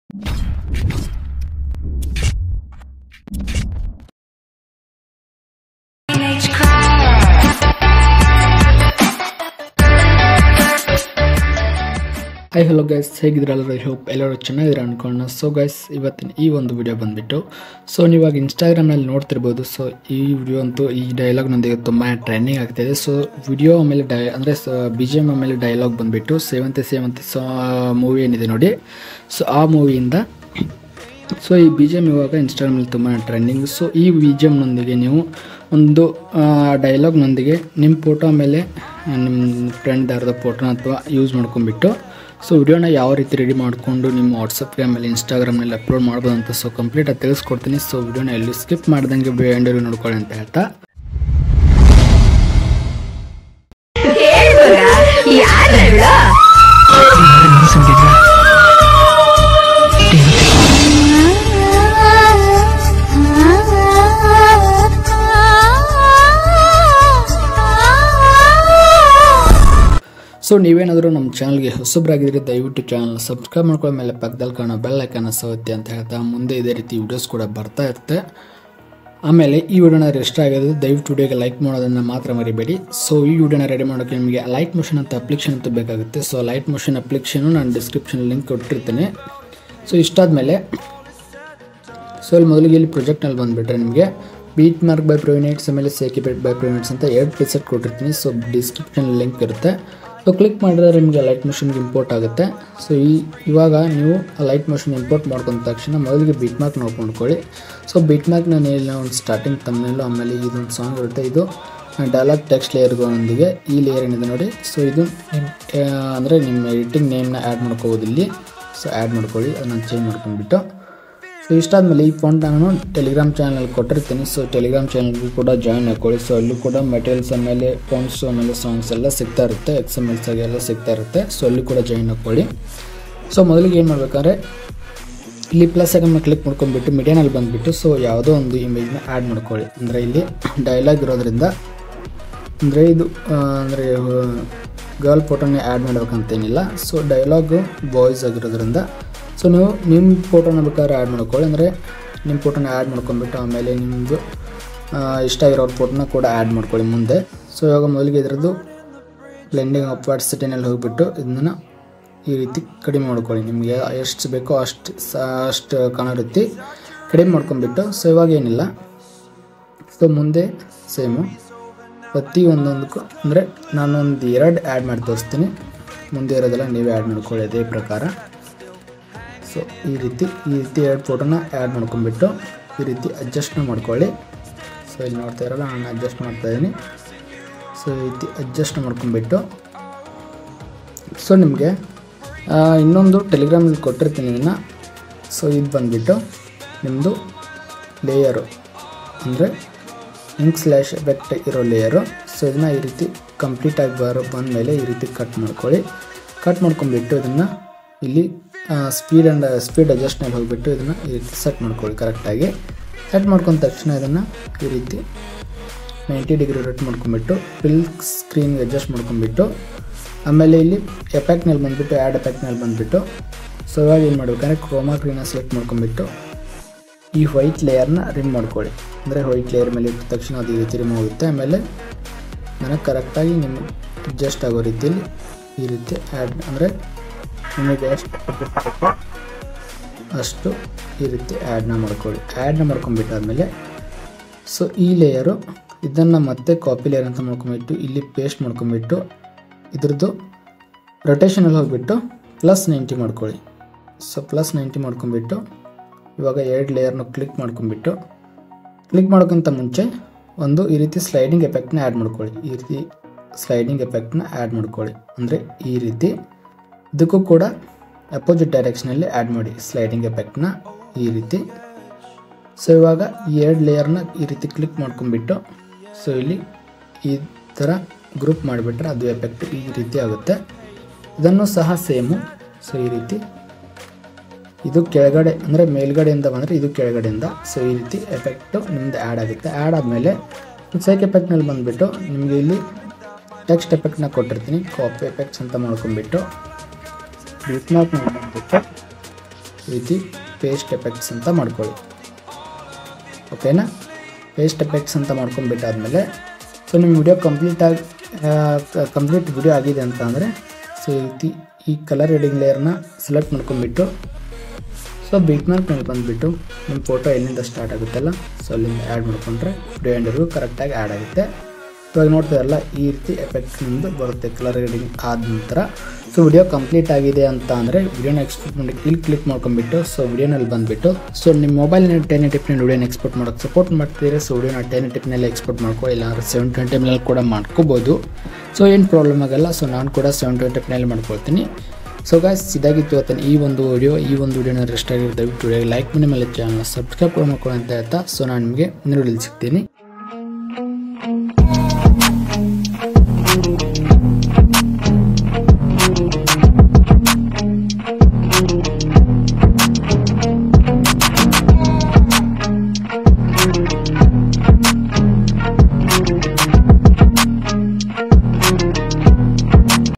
Hi hello guys, ಹೇಗಿದ್ರಲ್ಲ? Hope ಎಲ್ಲರೂ ಚೆನ್ನಾಗಿದ್ದೀರ ಅನ್ಕೊಳ್ಳೋಣ. ಸೊ ಗೈಸ್, ಇವತ್ತಿನ ಈ ಒಂದು ವಿಡಿಯೋ ಬಂದುಬಿಟ್ಟು, ಸೊ ನೀವಾಗ ಇನ್ಸ್ಟಾಗ್ರಾಮ್ನಲ್ಲಿ ನೋಡ್ತಿರ್ಬೋದು. ಸೊ ಈ ವಿಡಿಯೋ ಅಂತೂ ಈ ಡೈಲಾಗ್ನೊಂದಿಗೆ ತುಂಬ ಟ್ರೆಂಡಿಂಗ್ ಆಗ್ತಾಯಿದೆ. ಸೊ ವಿಡಿಯೋ ಆಮೇಲೆ ಅಂದರೆ ಬಿ ಜಿ ಎಮ್ ಆಮೇಲೆ ಡೈಲಾಗ್ ಬಂದುಬಿಟ್ಟು ಸೇವಂತೆ ಮೂವಿ ಏನಿದೆ ನೋಡಿ, ಸೊ ಆ ಮೂವಿಯಿಂದ ಸೊ ಈ ಬಿ ಜಿ ಎಮ್ ಇವಾಗ ಇನ್ಸ್ಟಾಗ್ರಾಮಲ್ಲಿ ತುಂಬ ಟ್ರೆಂಡಿಂಗ್. ಸೊ ಈ ಬಿ ಜಿ ಎಮ್ನೊಂದಿಗೆ ನೀವು ಒಂದು ಡೈಲಾಗ್ನೊಂದಿಗೆ ನಿಮ್ಮ ಫೋಟೋ ಮೇಲೆ ನಿಮ್ಮ ಫ್ರೆಂಡ್ ಯಾರ್ದೋ ಫೋಟೋನ ಅಥವಾ ಯೂಸ್ ಮಾಡ್ಕೊಂಡ್ಬಿಟ್ಟು ಸೊ ವಿಡಿಯೋನ ಯಾವ ರೀತಿ ರೆಡಿ ಮಾಡಿಕೊಂಡು ನಿಮ್ಮ ವಾಟ್ಸಪ್ಗೆ ಆಮೇಲೆ ಇನ್ಸ್ಟಾಗ್ರಾಮ್ನಲ್ಲಿ ಅಪ್ಲೋಡ್ ಮಾಡ್ಬೋದು ಅಂತ ಸೊ ಕಂಪ್ಲೀಟಾಗಿ ತಿಳಿಸ್ಕೊಡ್ತೀನಿ. ಸೊ ವಿಡಿಯೋನ ಎಲ್ಲೂ ಸ್ಕಿಪ್ ಮಾಡ್ದಂಗೆ ಎಂಡಲ್ಲಿ ನೋಡ್ಕೊಳ್ಳಿ ಅಂತ ಹೇಳ್ತಾ, ಸೊ ನೀವೇನಾದರೂ ನಮ್ಮ ಚಾನಲ್ಗೆ ಹೊಸಬ್ರಾಗಿದ್ದರೆ ದಯವಿಟ್ಟು ಚಾನಲ್ನ ಸಬ್ಸ್ಕ್ರೈಬ್ ಮಾಡ್ಕೊಳ್ಳೋ ಮೇಲೆ ಪಕ್ಕದಲ್ಲಿ ಕಾಣೋ ಬೆಲ್ ಐಕಾನ್ನ ಸವತ್ತೆ ಅಂತ ಹೇಳ್ತಾ, ಮುಂದೆ ಇದೇ ರೀತಿ ವಿಡಿಯೋಸ್ ಕೂಡ ಬರ್ತಾ ಇರುತ್ತೆ. ಆಮೇಲೆ ಈ ವಿಡಿಯೋನ ಇಷ್ಟ ಆಗೋದು ದಯವಿಟ್ಟು ವಿಡಿಯೋಗೆ ಲೈಕ್ ಮಾಡೋದನ್ನು ಮಾತ್ರ ಮರಿಬೇಡಿ. ಸೊ ಈ ವಿಡಿಯೋನ ರೆಡಿ ಮಾಡೋಕ್ಕೆ ನಿಮಗೆ ಲೈಟ್ ಮೋಷನ್ ಅಂತ ಅಪ್ಲಿಕೇಶನ್ ಅಂತೂ ಬೇಕಾಗುತ್ತೆ. ಸೊ ಲೈಟ್ ಮೋಷನ್ ಅಪ್ಲಿಕೇಶನು ನಾನು ಡಿಸ್ಕ್ರಿಪ್ಷನ್ ಲಿಂಕ್ ಕೊಟ್ಟಿರ್ತೀನಿ. ಸೊ ಇಷ್ಟಾದಮೇಲೆ ಸೊ ಇಲ್ಲಿ ಮೊದಲಿಗೆ ಇಲ್ಲಿ ಪ್ರಾಜೆಕ್ಟ್ನಲ್ಲಿ ಬಂದುಬಿಟ್ರೆ ನಿಮಗೆ ಬೀಟ್ ಮಾರ್ಕ್ ಬೈ ಪ್ರೊವಿನೇಟ್ಸ್ ಆಮೇಲೆ ಸೇಕಿಬೇಟ್ ಬೈ ಪ್ರೊವಿನೇಟ್ಸ್ ಅಂತ 2 ಪ್ರಿಸೆಟ್ ಕೊಟ್ಟಿರ್ತೀನಿ. ಸೊ ಡಿಸ್ಕ್ರಿಪ್ಷನ್ ಲಿಂಕ್ ಇರುತ್ತೆ. ಸೊ ಕ್ಲಿಕ್ ಮಾಡಿದ್ರೆ ನಿಮಗೆ ಲೈಟ್ ಮೋಷನ್ಗೆ ಇಂಪೋರ್ಟ್ ಆಗುತ್ತೆ. ಸೊ ಇವಾಗ ನೀವು ಲೈಟ್ ಮೋಷನ್ ಇಂಪೋರ್ಟ್ ಮಾಡ್ಕೊಂಡ ತಕ್ಷಣ ಮೊದಲಿಗೆ ಬೀಟ್ ಮಾರ್ಕ್ ನೋಡ್ಕೊಂಡ್ಕೊಳ್ಳಿ. ಸೊ ಬೀಟ್ ಮಾರ್ಕ್ನ ನೀವು ಒಂದು ಸ್ಟಾರ್ಟಿಂಗ್ ತಮ್ಮನೇಲು ಆಮೇಲೆ ಇದೊಂದು ಸಾಂಗ್ ಇರುತ್ತೆ, ಇದು ಡೈಲಾಗ್ ಟೆಕ್ಸ್ಟ್ ಲೇಯರ್ಗಳೊಂದಿಗೆ ಈ ಲೇಯರ್ ಏನಿದೆ ನೋಡಿ. ಸೊ ಇದು ಅಂದರೆ ನಿಮ್ಮ ಎಡಿಟಿಂಗ್ ನೇಮ್ನ ಆ್ಯಡ್ ಮಾಡ್ಕೋಬೋದು ಇಲ್ಲಿ. ಸೊ ಆ್ಯಡ್ ಮಾಡ್ಕೊಳ್ಳಿ, ಅದನ್ನು ಚೇಂಜ್ ಮಾಡ್ಕೊಂಡ್ಬಿಟ್ಟು. ಸೊ ಇಷ್ಟಾದಮೇಲೆ ಈ ಫಾಂಟ್ ನಾನು ಟೆಲಿಗ್ರಾಮ್ ಚಾನಲ್ ಕೊಟ್ಟಿರ್ತೀನಿ. ಸೊ ಟೆಲಿಗ್ರಾಮ್ ಚಾನಲ್ಗೂ ಕೂಡ ಜಾಯ್ನ್ ಹಾಕ್ಕೊಳ್ಳಿ. ಸೊ ಅಲ್ಲೂ ಕೂಡ ಮೆಟೀರಿಯಲ್ಸ್ ಆಮೇಲೆ ಫಾಂಟ್ಸು ಆಮೇಲೆ ಸಾಂಗ್ಸ್ ಎಲ್ಲ ಸಿಗ್ತಾ ಇರುತ್ತೆ, XMLs ಆಗಿ ಎಲ್ಲ ಸಿಗ್ತಾ ಇರುತ್ತೆ. ಸೊ ಅಲ್ಲಿ ಕೂಡ ಜಾಯ್ನ್ ಹಾಕ್ಕೊಳ್ಳಿ. ಸೊ ಮೊದಲಿಗೆ ಏನು ಮಾಡಬೇಕಾದ್ರೆ ಇಲ್ಲಿ ಪ್ಲಸ್ ಐಕನ್ನ ಕ್ಲಿಕ್ ಮಾಡ್ಕೊಂಡ್ಬಿಟ್ಟು ಮೀಡಿಯಾನಲ್ಲಿ ಬಂದುಬಿಟ್ಟು ಸೊ ಯಾವುದೋ ಒಂದು ಇಮೇಜ್ನ ಆ್ಯಡ್ ಮಾಡ್ಕೊಳ್ಳಿ. ಅಂದರೆ ಇಲ್ಲಿ ಡೈಲಾಗ್ ಇರೋದ್ರಿಂದ ಅಂದರೆ ಇದು ಅಂದರೆ ಗರ್ಲ್ ಫೋಟೋನೇ ಆ್ಯಡ್ ಮಾಡ್ಬೇಕಂತೇನಿಲ್ಲ. ಸೊ ಡೈಲಾಗು ಬಾಯ್ಸ್ ಆಗಿರೋದ್ರಿಂದ ಸೊ ನೀವು ನಿಮ್ಮ ಫೋಟೋನ ಬೇಕಾದ್ರೆ ಆ್ಯಡ್ ಮಾಡ್ಕೊಳ್ಳಿ. ಅಂದರೆ ನಿಮ್ಮ ಫೋಟೋನ ಆ್ಯಡ್ ಮಾಡ್ಕೊಂಡ್ಬಿಟ್ಟು ಆಮೇಲೆ ನಿಮ್ಮದು ಇಷ್ಟ ಆಗಿರೋರ ಫೋಟೋನ ಕೂಡ ಆ್ಯಡ್ ಮಾಡ್ಕೊಳ್ಳಿ ಮುಂದೆ. ಸೊ ಇವಾಗ ಮೊದಲಿಗೆ ಇದರದ್ದು ಬ್ಲೆಂಡಿಂಗ್ ಅಪ್ವರ್ಡ್ ಸೆಟ್ಟಿಂಗಲ್ಲಿ ಹೋಗಿಬಿಟ್ಟು ಇದನ್ನು ಈ ರೀತಿ ಕಡಿಮೆ ಮಾಡ್ಕೊಳ್ಳಿ. ನಿಮಗೆ ಎಷ್ಟು ಬೇಕೋ ಅಷ್ಟು ಕಾಣೋ ರೀತಿ ಕಡಿಮೆ ಮಾಡ್ಕೊಂಡ್ಬಿಟ್ಟು ಸೊ ಇವಾಗ ಏನಿಲ್ಲ. ಸೊ ಮುಂದೆ ಸೇಮು ಪ್ರತಿ ಒಂದೊಂದಕ್ಕೂ ಅಂದರೆ ನಾನೊಂದು 2 ಆ್ಯಡ್ ಮಾಡಿ ತೋರಿಸ್ತೀನಿ. ಮುಂದೆ ಇರೋದೆಲ್ಲ ನೀವೇ ಆ್ಯಡ್ ಮಾಡ್ಕೊಳ್ಳಿ ಅದೇ ಪ್ರಕಾರ. ಸೊ ಈ ರೀತಿ 2 ಫೋಟೋನ ಆ್ಯಡ್ ಮಾಡ್ಕೊಂಡ್ಬಿಟ್ಟು ಈ ರೀತಿ ಅಡ್ಜಸ್ಟ್ನ ಮಾಡ್ಕೊಳ್ಳಿ. ಸೊ ಇಲ್ಲಿ ನೋಡ್ತಾ ಇರೋಲ್ಲ, ನಾನು ಅಡ್ಜಸ್ಟ್ ಮಾಡ್ತಾಯಿದ್ದೀನಿ. ಸೊ ಈ ರೀತಿ ಅಡ್ಜಸ್ಟ್ ಮಾಡ್ಕೊಂಡ್ಬಿಟ್ಟು ಸೊ ನಿಮಗೆ ಇನ್ನೊಂದು ಟೆಲಿಗ್ರಾಮಲ್ಲಿ ಕೊಟ್ಟಿರ್ತೀನಿ ಇದನ್ನು. ಸೊ ಇದು ಬಂದುಬಿಟ್ಟು ನಿಮ್ಮದು ಲೇಯರು ಅಂದರೆ ಇಂಕ್/ ಎಫೆಕ್ಟ್ ಇರೋ ಲೇಯರು. ಸೊ ಇದನ್ನು ಈ ರೀತಿ ಕಂಪ್ಲೀಟಾಗಿ ಬಂದಮೇಲೆ ಈ ರೀತಿ ಕಟ್ ಮಾಡ್ಕೊಳ್ಳಿ. ಕಟ್ ಮಾಡ್ಕೊಂಡ್ಬಿಟ್ಟು ಇದನ್ನು ಇಲ್ಲಿ ಸ್ಪೀಡ್ ಅಡ್ಜಸ್ಟ್ನಲ್ಲಿ ಹೋಗಿಬಿಟ್ಟು ಇದನ್ನು ಈ ರೀತಿ ಸೆಟ್ ಮಾಡ್ಕೊಳ್ಳಿ. ಕರೆಕ್ಟಾಗಿ ಸೆಟ್ ಮಾಡ್ಕೊಂಡ ತಕ್ಷಣ ಇದನ್ನು ಈ ರೀತಿ 90 ಡಿಗ್ರಿ ರೊಟೇಟ್ ಮಾಡ್ಕೊಂಡ್ಬಿಟ್ಟು ಫಿಲ್ ಸ್ಕ್ರೀನ್ಗೆ ಅಡ್ಜಸ್ಟ್ ಮಾಡ್ಕೊಂಡ್ಬಿಟ್ಟು ಆಮೇಲೆ ಇಲ್ಲಿ ಎಫೆಕ್ಟ್ನಲ್ಲಿ ಬಂದುಬಿಟ್ಟು ಆ್ಯಡ್ ಎಫೆಕ್ಟ್ನಲ್ಲಿ ಬಂದುಬಿಟ್ಟು ಸೊ ಇವಾಗ ಏನು ಮಾಡಬೇಕಂದ್ರೆ ಕ್ರೋಮಾ ಕ್ರೀನ ಸೆಲೆಕ್ಟ್ ಮಾಡ್ಕೊಂಡ್ಬಿಟ್ಟು ಈ ವೈಟ್ ಲೇಯರ್ನ ರಿಮೂವ್ ಮಾಡ್ಕೊಳ್ಳಿ. ಅಂದರೆ ವೈಟ್ ಲೇಯರ್ ಮೇಲೆ ಇಟ್ಟ ತಕ್ಷಣ ಅದು ಈ ರೀತಿ ರಿಮೂವ್ ಆಗುತ್ತೆ. ಆಮೇಲೆ ನನಗೆ ಕರೆಕ್ಟಾಗಿ ನಿಮಗೆ ಅಡ್ಜಸ್ಟ್ ಆಗೋ ರೀತಿಯಲ್ಲಿ ಈ ರೀತಿ ಆ್ಯಡ್ ಅಂದರೆ ನಿಮಗೆ ಅಷ್ಟು ಈ ರೀತಿ ಆ್ಯಡ್ನ ಮಾಡ್ಕೊಳ್ಳಿ. ಆ್ಯಡ್ನ ಮಾಡ್ಕೊಂಡ್ಬಿಟ್ಟಾದಮೇಲೆ ಸೊ ಈ ಲೇಯರು ಇದನ್ನು ಮತ್ತೆ ಕಾಪಿ ಲೇಯರ್ ಅಂತ ಮಾಡ್ಕೊಂಬಿಟ್ಟು ಇಲ್ಲಿ ಪೇಸ್ಟ್ ಮಾಡ್ಕೊಂಬಿಟ್ಟು ಇದ್ರದ್ದು ರೊಟೇಷನಲ್ಲಿ ಹೋಗಿಬಿಟ್ಟು +90 ಮಾಡ್ಕೊಳ್ಳಿ. ಸೊ +90 ಮಾಡ್ಕೊಂಬಿಟ್ಟು ಇವಾಗ 2 ಲೇಯರ್ನ ಕ್ಲಿಕ್ ಮಾಡ್ಕೊಂಬಿಟ್ಟು ಕ್ಲಿಕ್ ಮಾಡೋಕ್ಕಿಂತ ಮುಂಚೆ ಒಂದು ಈ ರೀತಿ ಸ್ಲೈಡಿಂಗ್ ಎಫೆಕ್ಟ್ನ ಆ್ಯಡ್ ಮಾಡ್ಕೊಳ್ಳಿ. ಈ ರೀತಿ ಸ್ಲೈಡಿಂಗ್ ಎಫೆಕ್ಟ್ನ ಆ್ಯಡ್ ಮಾಡ್ಕೊಳ್ಳಿ. ಅಂದರೆ ಈ ರೀತಿ ಇದಕ್ಕೂ ಕೂಡ ಅಪೋಸಿಟ್ ಡೈರೆಕ್ಷನಲ್ಲಿ ಆ್ಯಡ್ ಮಾಡಿ ಸ್ಲೈಡಿಂಗ್ ಎಫೆಕ್ಟ್ನ ಈ ರೀತಿ. ಸೊ ಇವಾಗ ಈ 2 ಲೇಯರ್ನ ಈ ರೀತಿ ಕ್ಲಿಕ್ ಮಾಡ್ಕೊಂಡ್ಬಿಟ್ಟು ಸೊ ಇಲ್ಲಿ ಈ ಥರ ಗ್ರೂಪ್ ಮಾಡಿಬಿಟ್ರೆ ಅದು ಎಫೆಕ್ಟ್ ಈ ರೀತಿ ಆಗುತ್ತೆ. ಇದನ್ನು ಸಹ ಸೇಮು. ಸೊ ಈ ರೀತಿ ಇದು ಕೆಳಗಡೆ ಅಂದರೆ ಮೇಲ್ಗಡೆಯಿಂದ ಬಂದರೆ ಇದು ಕೆಳಗಡೆಯಿಂದ ಸೊ ಈ ರೀತಿ ಎಫೆಕ್ಟು ನಿಮ್ಮದು ಆ್ಯಡ್ ಆಗುತ್ತೆ. ಆ್ಯಡ್ ಆದಮೇಲೆ ಸೇಕ್ ಎಫೆಕ್ಟ್ನಲ್ಲಿ ಬಂದುಬಿಟ್ಟು ನಿಮಗೆ ಇಲ್ಲಿ ಟೆಕ್ಸ್ಟ್ ಎಫೆಕ್ಟ್ನ ಕೊಟ್ಟಿರ್ತೀನಿ, ಕಾಪಿ ಎಫೆಕ್ಟ್ಸ್ ಅಂತ ಮಾಡ್ಕೊಂಡ್ಬಿಟ್ಟು ಬೀಟ್ ಮಾರ್ಕ್ ಮಾಡ್ಕೊಂಡ್ಬಿಟ್ಟು ಈ ರೀತಿ ಪೇಸ್ಟ್ ಎಫೆಕ್ಟ್ಸ್ ಅಂತ ಮಾಡ್ಕೊಳ್ಳಿ. ಓಕೆನಾ? ಪೇಸ್ಟ್ ಎಫೆಕ್ಟ್ಸ್ ಅಂತ ಮಾಡ್ಕೊಂಡ್ಬಿಟ್ಟಾದಮೇಲೆ ಸೊ ನಿಮ್ಮ ವಿಡಿಯೋ ಕಂಪ್ಲೀಟ್ ವಿಡಿಯೋ ಆಗಿದೆ ಅಂತ ಅಂದರೆ ಸೊ ಈ ರೀತಿ ಈ ಕಲರ್ ರೆಡಿಂಗ್ ಲೇಯರ್ನ ಸೆಲೆಕ್ಟ್ ಮಾಡ್ಕೊಂಡ್ಬಿಟ್ಟು ಸೊ ಬಿಟ್ ಮಾರ್ಕ್ ಮೇಲೆ ಬಂದುಬಿಟ್ಟು ನಿಮ್ಮ ಫೋಟೋ ಎಲ್ಲಿಂದ ಸ್ಟಾರ್ಟ್ ಆಗುತ್ತಲ್ಲ ಸೊ ಅಲ್ಲಿಂದ ಆ್ಯಡ್ ಮಾಡಿಕೊಂಡ್ರೆ ವಿಡಿಯೋ ಎಂಡಿಗೂ ಕರೆಕ್ಟಾಗಿ ಆ್ಯಡ್ ಆಗುತ್ತೆ. ಇವಾಗ ನೋಡ್ತೀರಲ್ಲ ಈ ರೀತಿ ಎಫೆಕ್ಟ್ ನಿಮ್ಮದು ಬರುತ್ತೆ ಕಲರ್ ರೆಡಿಂಗ್ ಆದ ನಂತರ. ಸೊ ವಿಡಿಯೋ ಕಂಪ್ಲೀಟ್ ಆಗಿದೆ ಅಂತ ಅಂದರೆ ವಿಡಿಯೋನ ಎಕ್ಸ್ಪೋರ್ಟ್ ಮಾಡಿ ಇಲ್ಲಿ ಕ್ಲಿಕ್ ಮಾಡ್ಕೊಂಡ್ಬಿಟ್ಟು ಸೊ ವಿಡಿಯೋನಲ್ಲಿ ಬಂದುಬಿಟ್ಟು ಸೊ ನಿಮ್ಮ ಮೊಬೈಲ್ನ 1080p ವಿಡಿಯೋನ ಎಕ್ಸ್ಪೋರ್ಟ್ ಮಾಡೋಕ್ಕೆ ಸಪೋರ್ಟ್ ಮಾಡ್ತಿದ್ರೆ ಸೊ ವಿಡಿಯೋನ 1080p ಎಕ್ಸ್ಪೋರ್ಟ್ ಮಾಡ್ಕೊ, ಇಲ್ಲಾಂದ್ರೆ 720p ಕೂಡ ಮಾಡ್ಕೋಬೋದು. ಸೊ ಏನು ಪ್ರಾಬ್ಲಮ್ ಆಗಲ್ಲ. ಸೊ ನಾನು ಕೂಡ 720p ಮಾಡ್ಕೊಳ್ತೀನಿ. ಸೊ ಗಾಯ್ಸ್ ಇದಾಗಿತ್ತು ಇವತ್ತಿನ ಈ ಒಂದು ವಿಡಿಯೋನ ಇಷ್ಟ ಆಗಿರೋ ದಯವಿಟ್ಟು ಲೈಕ್ ಮಾಡಿ, ಮೇಲೆ ಚಾನಲ್ನ ಸಬ್ಸ್ಕ್ರೈಬ್ ಮಾಡ್ಕೊಳ್ಳಿ ಅಂತ ಹೇಳ್ತಾ ಸೊ ನಾನು ನಿಮಗೆ ಮುಂದಿನ ವಿಡಿಯೋದಲ್ಲಿ ಸಿಗ್ತೀನಿ.